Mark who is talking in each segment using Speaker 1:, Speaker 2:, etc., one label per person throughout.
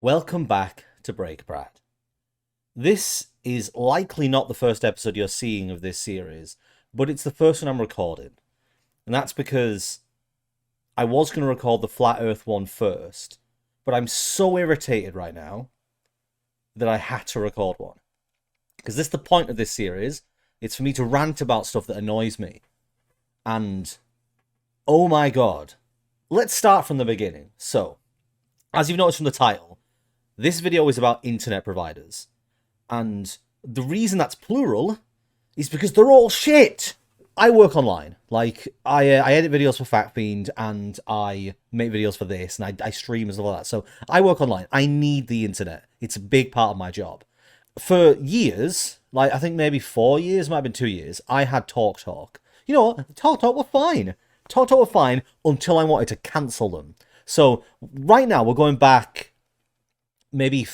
Speaker 1: Welcome back to Break Brad. This is likely not the first episode you're seeing of this series, but it's the first one I'm recording. And that's because I was going to record the Flat Earth one first, but I'm so irritated right now that I had to record one. Because this is the point of this series. It's for me to rant about stuff that annoys me. And, oh my god. Let's start from the beginning. So, as you've noticed from the title, this video is about internet providers. And the reason that's plural is because they're all shit. I work online. Like, I edit videos for FactFiend, and I make videos for this, and I stream and stuff like that. So, I work online. I need the internet. It's a big part of my job. For years, like, I think maybe 4 years, might have been 2 years, I had TalkTalk. You know what? TalkTalk were fine. TalkTalk were fine until I wanted to cancel them. So, right now, we're going back maybe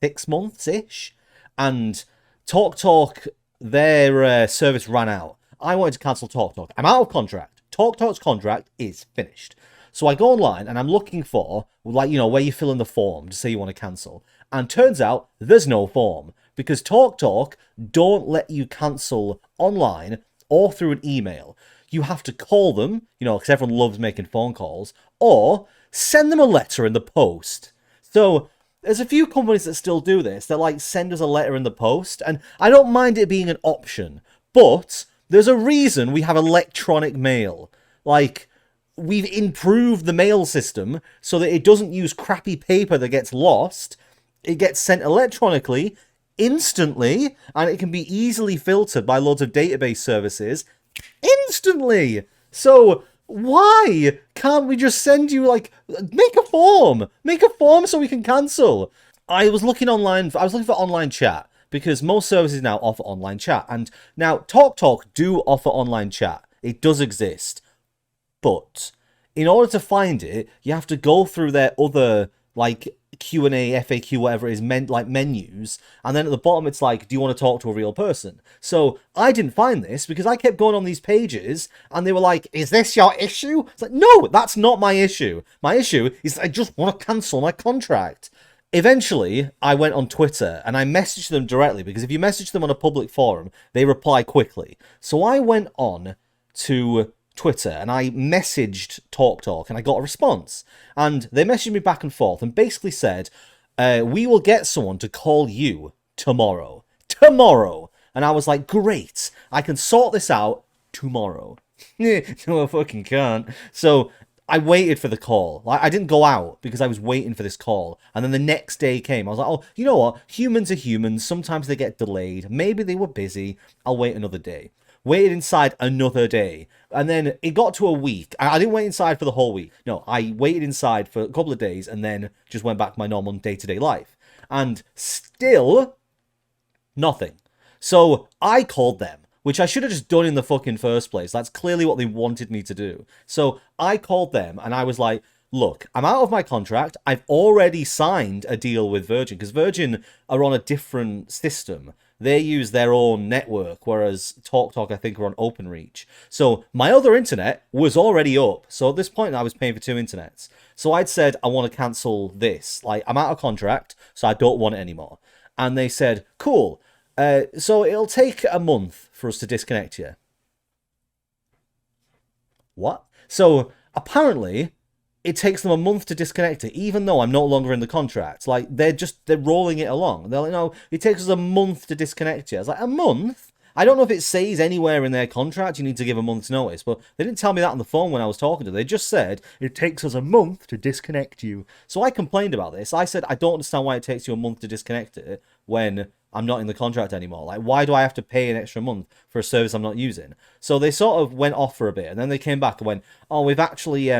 Speaker 1: 6 months-ish, and TalkTalk, their service ran out. I wanted to cancel TalkTalk. I'm out of contract. TalkTalk's contract is finished. So I go online and I'm looking for, like, you know, where you fill in the form to say you want to cancel. And turns out there's no form, because TalkTalk don't let you cancel online or through an email. You have to call them, you know, because everyone loves making phone calls, or send them a letter in the post. So there's a few companies that still do this. That, like, send us a letter in the post, and I don't mind it being an option, but there's a reason we have electronic mail. Like, we've improved the mail system so that it doesn't use crappy paper that gets lost. It gets sent electronically, instantly, and it can be easily filtered by loads of database services instantly. So why can't we just send you, like, make a form so we can cancel? I was looking for online chat, because most services now offer online chat, and now TalkTalk do offer online chat. It does exist, but in order to find it, you have to go through their other, like, Q&A, FAQ, whatever it is, like, menus, and then at the bottom it's like, do you want to talk to a real person? So I didn't find this, because I kept going on these pages, and they were like, is this your issue? It's like, no, that's not my issue. My issue is I just want to cancel my contract. Eventually, I went on Twitter, and I messaged them directly, because if you message them on a public forum, they reply quickly. So I went on to Twitter and I messaged TalkTalk, and I got a response. And they messaged me back and forth and basically said, we will get someone to call you tomorrow. Tomorrow! And I was like, great, I can sort this out tomorrow. No, I fucking can't. So I waited for the call. I didn't go out because I was waiting for this call. And then the next day came. I was like, oh, you know what? Humans are humans. Sometimes they get delayed. Maybe they were busy. I'll wait another day. Waited inside another day. And then it got to a week. I didn't wait inside for the whole week. No, I waited inside for a couple of days and then just went back to my normal day-to-day life. And still nothing. So I called them, which I should have just done in the fucking first place. That's clearly what they wanted me to do. So I called them and I was like, look, I'm out of my contract. I've already signed a deal with Virgin, because Virgin are on a different system. They use their own network, whereas TalkTalk, I think, are on OpenReach. So my other internet was already up. So at this point, I was paying for 2 internets. So I'd said, I want to cancel this. Like, I'm out of contract, so I don't want it anymore. And they said, cool. So it'll take a month for us to disconnect you. What? So apparently it takes them a month to disconnect it, even though I'm no longer in the contract. Like, they're rolling it along. They're like, no, it takes us a month to disconnect you. I was like, a month? I don't know if it says anywhere in their contract you need to give a month's notice, but they didn't tell me that on the phone when I was talking to them. They just said, it takes us a month to disconnect you. So I complained about this. I said, I don't understand why it takes you a month to disconnect it when I'm not in the contract anymore. Like, why do I have to pay an extra month for a service I'm not using? So they sort of went off for a bit, and then they came back and went, oh, we've actually,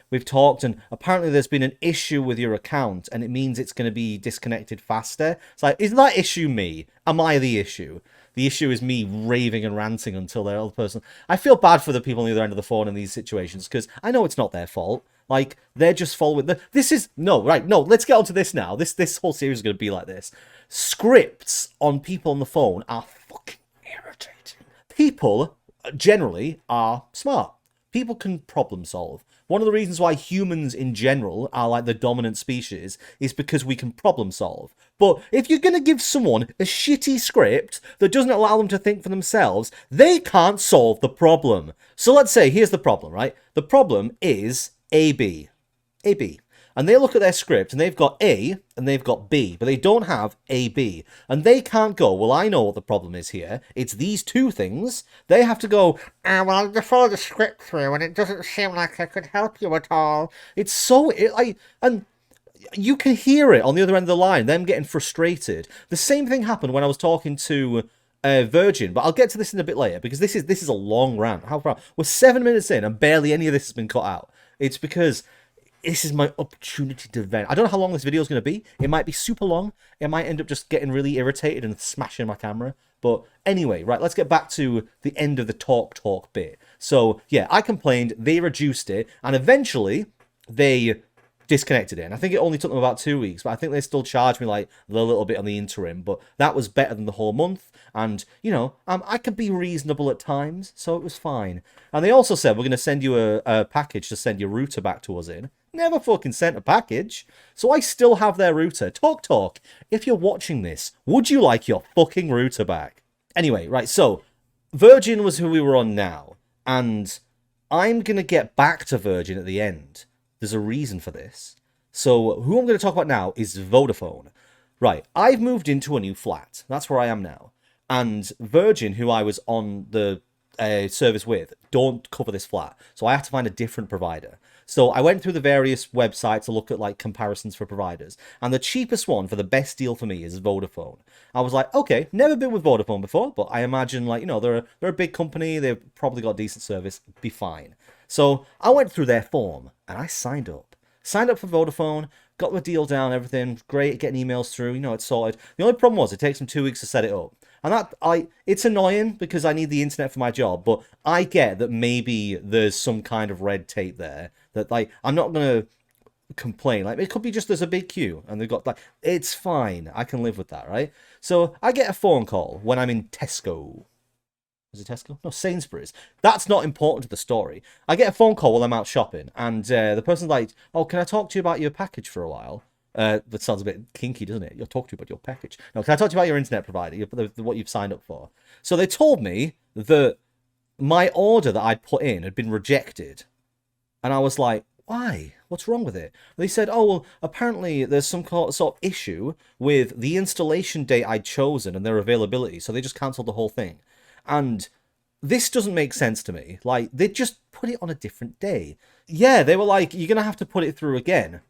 Speaker 1: we've talked, and apparently there's been an issue with your account, and it means it's going to be disconnected faster. It's like, is that issue me? Am I the issue? The issue is me raving and ranting until the other person... I feel bad for the people on the other end of the phone in these situations, because I know it's not their fault. Like, they're just following the... This is... No, right, no, let's get onto this now. This whole series is going to be like this. Scripts on people on the phone are fucking irritating. People, generally, are smart. People can problem solve. one of the reasons why humans in general are like the dominant species is because we can problem solve. But if you're going to give someone a shitty script that doesn't allow them to think for themselves, they can't solve the problem. So let's say, here's the problem, right? The problem is AB. AB. And they look at their script and they've got A and they've got B, but they don't have AB. And they can't go, well, I know what the problem is here. It's these two things. They have to go, well, I just followed the script through and it doesn't seem like I could help you at all. It's so, and you can hear it on the other end of the line, them getting frustrated. The same thing happened when I was talking to Virgin, but I'll get to this in a bit later because this is a long rant. How far? We're 7 minutes in and barely any of this has been cut out. It's because this is my opportunity to vent. I don't know how long this video is going to be. It might be super long. It might end up just getting really irritated and smashing my camera. But anyway, right, let's get back to the end of the talk bit. So, yeah, I complained, they reduced it, and eventually they disconnected it. And I think it only took them about 2 weeks, but I think they still charged me like a little bit on the interim. But that was better than the whole month. And, you know, I could be reasonable at times, so it was fine. And they also said, we're going to send you a package to send your router back to us in. Never fucking sent a package. So I still have their router. Talk. If you're watching this, would you like your fucking router back? Anyway, right, so Virgin was who we were on now. And I'm going to get back to Virgin at the end. There's a reason for this. So who I'm going to talk about now is Vodafone. Right, I've moved into a new flat. That's where I am now. And Virgin, who I was on the service with, don't cover this flat. So I had to find a different provider. So I went through the various websites to look at like comparisons for providers. And the cheapest one for the best deal for me is Vodafone. I was like, okay, never been with Vodafone before, but I imagine like, you know, they're a big company. They've probably got decent service. Be fine. So I went through their form and I signed up. Signed up for Vodafone, got the deal down, everything. Great, getting emails through, you know, it's sorted. The only problem was it takes them 2 weeks to set it up. And it's annoying because I need the internet for my job, but I get that maybe there's some kind of red tape there that, like, I'm not going to complain. Like, it could be just there's a big queue and they've got, like, it's fine. I can live with that, right? So I get a phone call when I'm in Tesco. Is it Tesco? No, Sainsbury's. That's not important to the story. I get a phone call while I'm out shopping and the person's like, oh, can I talk to you about your package for a while? That sounds a bit kinky, doesn't it? You'll talk to you about your package. No, can I talk to you about your internet provider, what you've signed up for? So they told me that my order that I'd put in had been rejected. And I was like, why? What's wrong with it? They said, oh, well, apparently there's some sort of issue with the installation date I'd chosen and their availability. So they just cancelled the whole thing. And this doesn't make sense to me. Like, they just put it on a different day. Yeah, they were like, you're going to have to put it through again.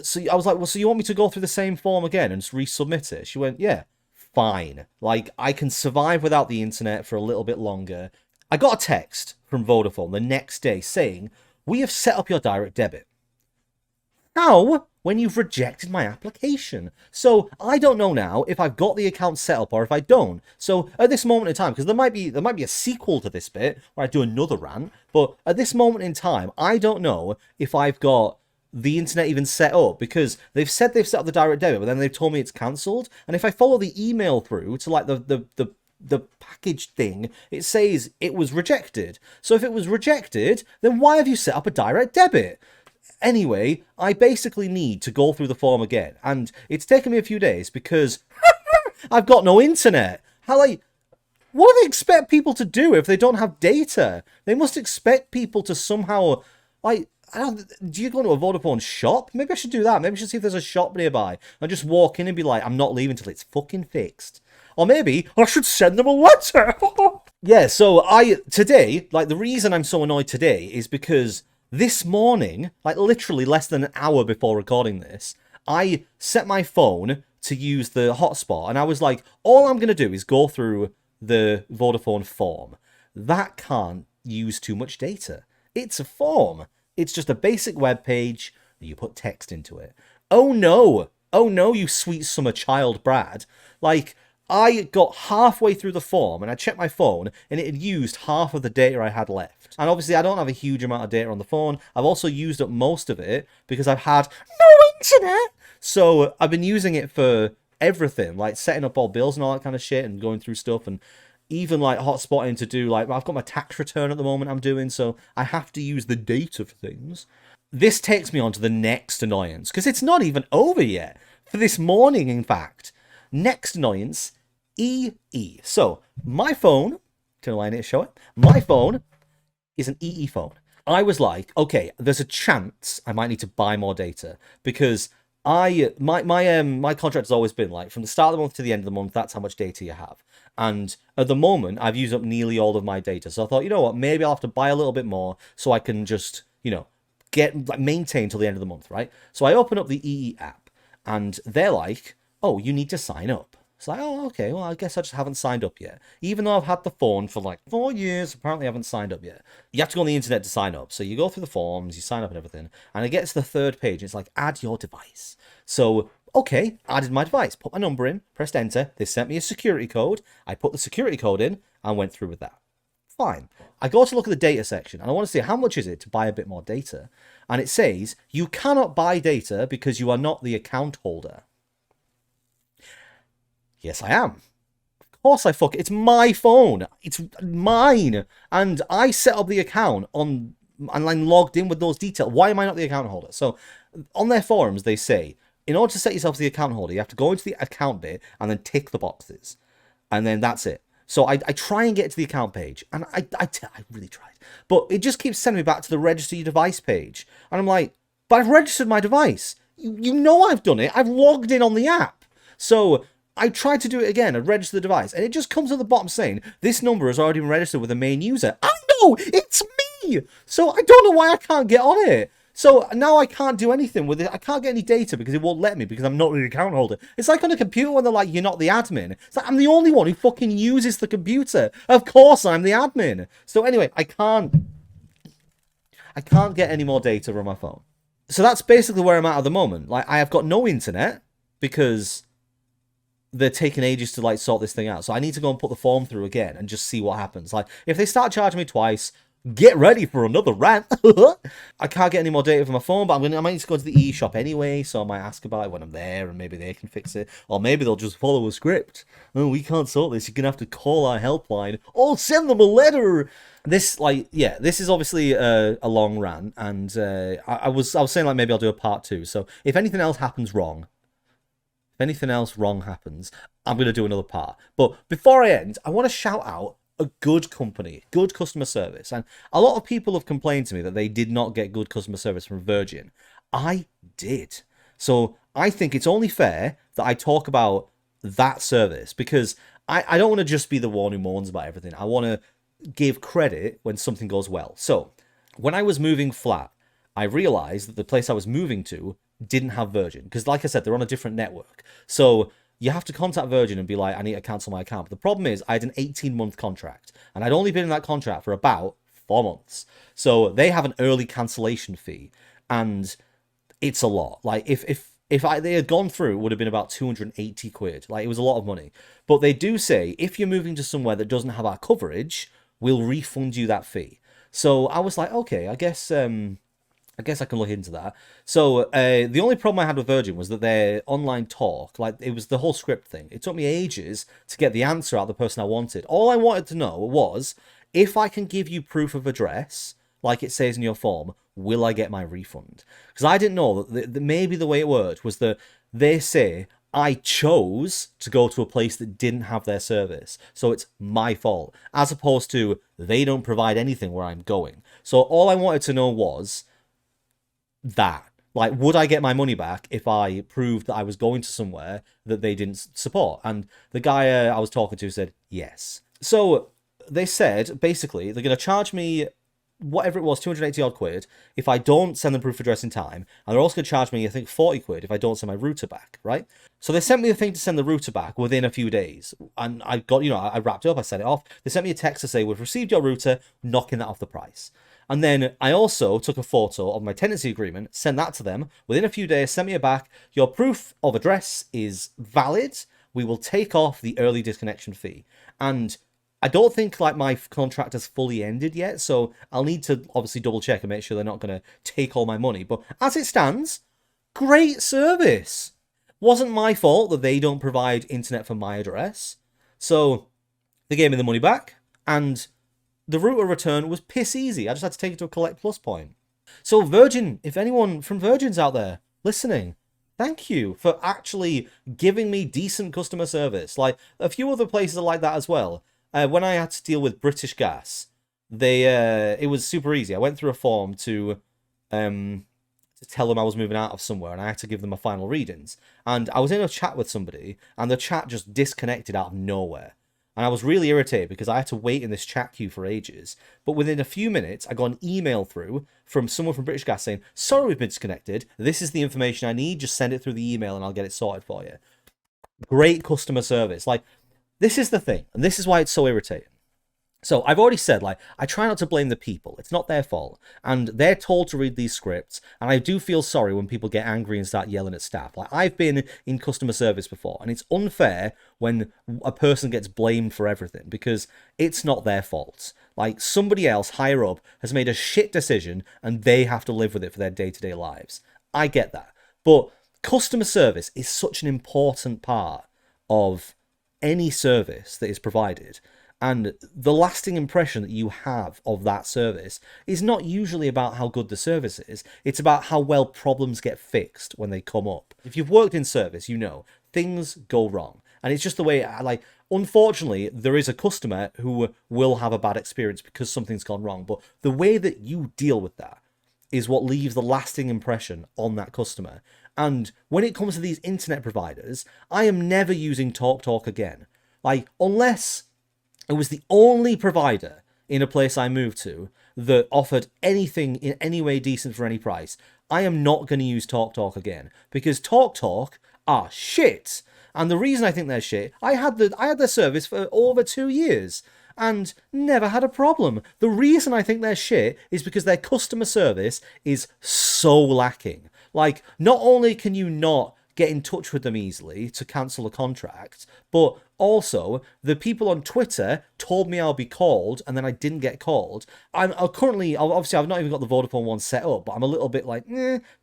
Speaker 1: So I was like, well, so you want me to go through the same form again and just resubmit it? She went, yeah, fine. Like, I can survive without the internet for a little bit longer. I got a text from Vodafone the next day saying, we have set up your direct debit. How? When you've rejected my application. So I don't know now if I've got the account set up or if I don't. So at this moment in time, because there might be a sequel to this bit where I do another rant, but at this moment in time, I don't know if I've got the internet even set up, because they've said they've set up the direct debit, but then they've told me it's cancelled. And if I follow the email through to like the package thing, it says it was rejected. So if it was rejected, then why have you set up a direct debit? Anyway, I basically need to go through the form again, and it's taken me a few days because I've got no internet. What do they expect people to do if they don't have data? They must expect people to somehow, do you go to a Vodafone shop? Maybe I should do that. Maybe I should see if there's a shop nearby and just walk in and be like, I'm not leaving till it's fucking fixed. Or maybe I should send them a letter. Yeah, so today, the reason I'm so annoyed today is because this morning, literally less than an hour before recording this, I set my phone to use the hotspot, and I was like, all I'm going to do is go through the Vodafone form. That can't use too much data. It's a form. It's just a basic web page, and you put text into it. Oh no, you sweet summer child, Brad. I got halfway through the form and I checked my phone and it had used half of the data I had left. And obviously I don't have a huge amount of data on the phone. I've also used up most of it because I've had no internet. So I've been using it for everything, like setting up all bills and all that kind of shit and going through stuff. And even like hotspotting to do like I've got my tax return at the moment I'm doing, so I have to use the data for things. This takes me on to the next annoyance, because it's not even over yet. For this morning, in fact. Next annoyance, EE. So, my phone, turn the line here to show it. My phone is an EE phone. I was like, okay, there's a chance I might need to buy more data, because my contract has always been like from the start of the month to the end of the month, that's how much data you have. And at the moment, I've used up nearly all of my data. So I thought, you know what, maybe I'll have to buy a little bit more so I can just, maintain till the end of the month, right? So I open up the EE app, and they're like, oh, you need to sign up. It's like, oh, okay, well, I guess I just haven't signed up yet. Even though I've had the phone for like 4 years, apparently I haven't signed up yet. You have to go on the internet to sign up. So you go through the forms, you sign up and everything, and it gets to the third page, and it's like, add your device. So, okay, added my device, put my number in, pressed enter, they sent me a security code, I put the security code in, and went through with that. Fine. I go to look at the data section, and I want to see how much is it to buy a bit more data. And it says, you cannot buy data because you are not the account holder. Yes, I am. Of course I fuck it. It's my phone. It's mine. And I set up the account and I'm logged in with those details. Why am I not the account holder? So on their forums, they say, in order to set yourself as the account holder, you have to go into the account bit and then tick the boxes. And then that's it. So I try and get to the account page, and I really tried. But it just keeps sending me back to the register your device page. And I'm like, but I've registered my device. You know I've done it. I've logged in on the app. So I tried to do it again and register the device, and it just comes at the bottom saying, this number has already been registered with the main user. I know! It's me! So I don't know why I can't get on it. So now I can't do anything with it. I can't get any data because it won't let me because I'm not the account holder. It's like on a computer when they're like, you're not the admin. It's like, I'm the only one who fucking uses the computer. Of course I'm the admin. So anyway, I can't get any more data on my phone. So that's basically where I'm at the moment. Like, I have got no internet because they're taking ages to like sort this thing out. So I need to go and put the form through again and just see what happens. Like, if they start charging me twice, get ready for another rant. I can't get any more data from my phone, but I might need to go to the eShop anyway, so I might ask about it when I'm there, and maybe they can fix it. Or maybe they'll just follow a script. Oh, we can't sort this. You're going to have to call our helpline or send them a letter. This is obviously a long rant, and I was saying like maybe I'll do a part 2. So if anything else happens wrong, I'm going to do another part. But before I end, I want to shout out a good company, good customer service. And a lot of people have complained to me that they did not get good customer service from Virgin. I did. So I think it's only fair that I talk about that service, because I don't want to just be the one who moans about everything. I want to give credit when something goes well. So when I was moving flat, I realized that the place I was moving to didn't have Virgin, because like I said, they're on a different network. So you have to contact Virgin and be like, I need to cancel my account. But the problem is I had an 18-month contract, and I'd only been in that contract for about 4 months. So they have an early cancellation fee, and it's a lot. Like, if they had gone through, it would have been about 280 quid. Like, it was a lot of money. But they do say, if you're moving to somewhere that doesn't have our coverage, we'll refund you that fee. So I was like, okay, I guess I can look into that. So the only problem I had with Virgin was that their online talk, like, it was the whole script thing. It took me ages to get the answer out of the person I wanted. All I wanted to know was, if I can give you proof of address, like it says in your form, will I get my refund? Because I didn't know that maybe the way it worked was that they say, I chose to go to a place that didn't have their service, so it's my fault, as opposed to they don't provide anything where I'm going. So all I wanted to know was that, like, would I get my money back if I proved that I was going to somewhere that they didn't support? And the guy I was talking to said yes. So they said basically they're going to charge me whatever it was, 280 odd quid, if I don't send them proof of address in time, and they're also going to charge me, I think, 40 quid if I don't send my router back, right? So they sent me the thing to send the router back within a few days, and I got, I wrapped it up, I sent it off. They sent me a text to say, we've received your router, knocking that off the price. And then I also took a photo of my tenancy agreement, sent that to them. Within a few days, sent me it back. Your proof of address is valid. We will take off the early disconnection fee. And I don't think like my contract has fully ended yet, so I'll need to obviously double check and make sure they're not going to take all my money. But as it stands, great service. Wasn't my fault that they don't provide internet for my address. So They gave me the money back, and the route of return was piss easy. I just had to take it to a Collect Plus point. So Virgin, if anyone from Virgin's out there listening, thank you for actually giving me decent customer service. Like, a few other places are like that as well. When I had to deal with British Gas, it was super easy. I went through a form to tell them I was moving out of somewhere, and I had to give them my final readings. And I was in a chat with somebody, and the chat just disconnected out of nowhere. And I was really irritated because I had to wait in this chat queue for ages. But within a few minutes, I got an email through from someone from British Gas saying, sorry, we've been disconnected. This is the information I need. Just send it through the email and I'll get it sorted for you. Great customer service. Like, this is the thing. And this is why it's so irritating. So I've already said, like, I try not to blame the people. It's not their fault. And they're told to read these scripts. And I do feel sorry when people get angry and start yelling at staff. Like, I've been in customer service before, and it's unfair when a person gets blamed for everything because it's not their fault. Like, somebody else higher up has made a shit decision and they have to live with it for their day-to-day lives. I get that. But customer service is such an important part of any service that is provided. And the lasting impression that you have of that service is not usually about how good the service is. It's about how well problems get fixed when they come up. If you've worked in service, you know, things go wrong. And it's just the way, like, unfortunately, there is a customer who will have a bad experience because something's gone wrong. But the way that you deal with that is what leaves the lasting impression on that customer. And when it comes to these internet providers, I am never using TalkTalk again. Like, unless it was the only provider in a place I moved to that offered anything in any way decent for any price, I am not going to use TalkTalk again because TalkTalk are shit. And the reason I think they're shit, I had their service for over 2 years and never had a problem. The reason I think they're shit is because their customer service is so lacking. Like, not only can you not get in touch with them easily to cancel a contract, but also the people on Twitter told me I'll be called and then I didn't get called. Obviously I've not even got the Vodafone one set up, but I'm a little bit like,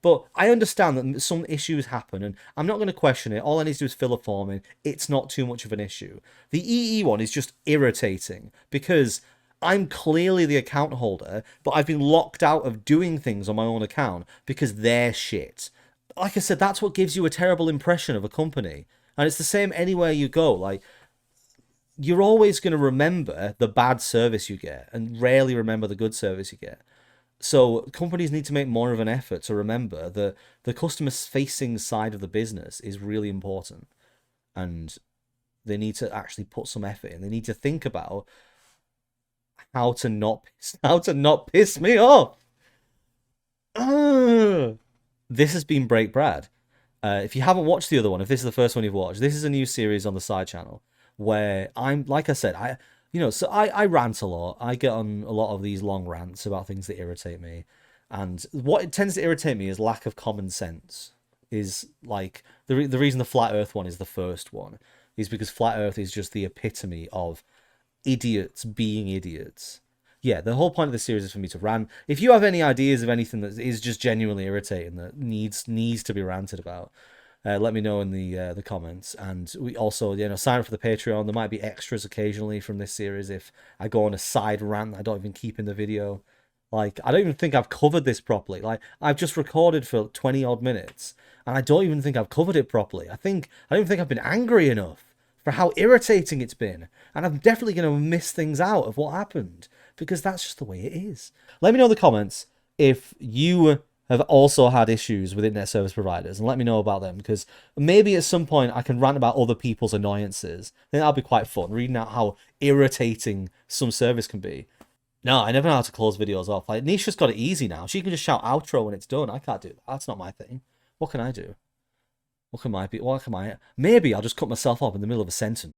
Speaker 1: but I understand that some issues happen and I'm not going to question it. All I need to do is fill a form in. It's not too much of an issue. The EE one is just irritating because I'm clearly the account holder, but I've been locked out of doing things on my own account because they're shit. Like I said, that's what gives you a terrible impression of a company. And it's the same anywhere you go. Like, you're always going to remember the bad service you get and rarely remember the good service you get. So companies need to make more of an effort to remember that the customer-facing side of the business is really important. And they need to actually put some effort in. They need to think about how to not piss me off. This has been Break Brad. If you haven't watched the other one, if this is the first one you've watched, this is a new series on the side channel where I'm, like I said, I rant a lot. I get on a lot of these long rants about things that irritate me. And what it tends to irritate me is lack of common sense. Is like the reason the Flat Earth one is the first one is because Flat Earth is just the epitome of idiots being idiots. Yeah, the whole point of the series is for me to rant. If you have any ideas of anything that is just genuinely irritating that needs to be ranted about, let me know in the comments. And we also, sign up for the Patreon. There might be extras occasionally from this series if I go on a side rant that I don't even keep in the video. Like, I don't even think I've covered this properly. Like, I've just recorded for 20 odd minutes, and I don't even think I've covered it properly. I don't even think I've been angry enough for how irritating it's been. And I'm definitely going to miss things out of what happened because that's just the way it is. Let me know in the comments if you have also had issues with internet service providers and let me know about them because maybe at some point I can rant about other people's annoyances. I think that'll be quite fun, reading out how irritating some service can be. No, I never know how to close videos off. Like, Nisha's got it easy now. She can just shout outro when it's done. I can't do that. That's not my thing. What can I do? What can I be? Maybe I'll just cut myself off in the middle of a sentence.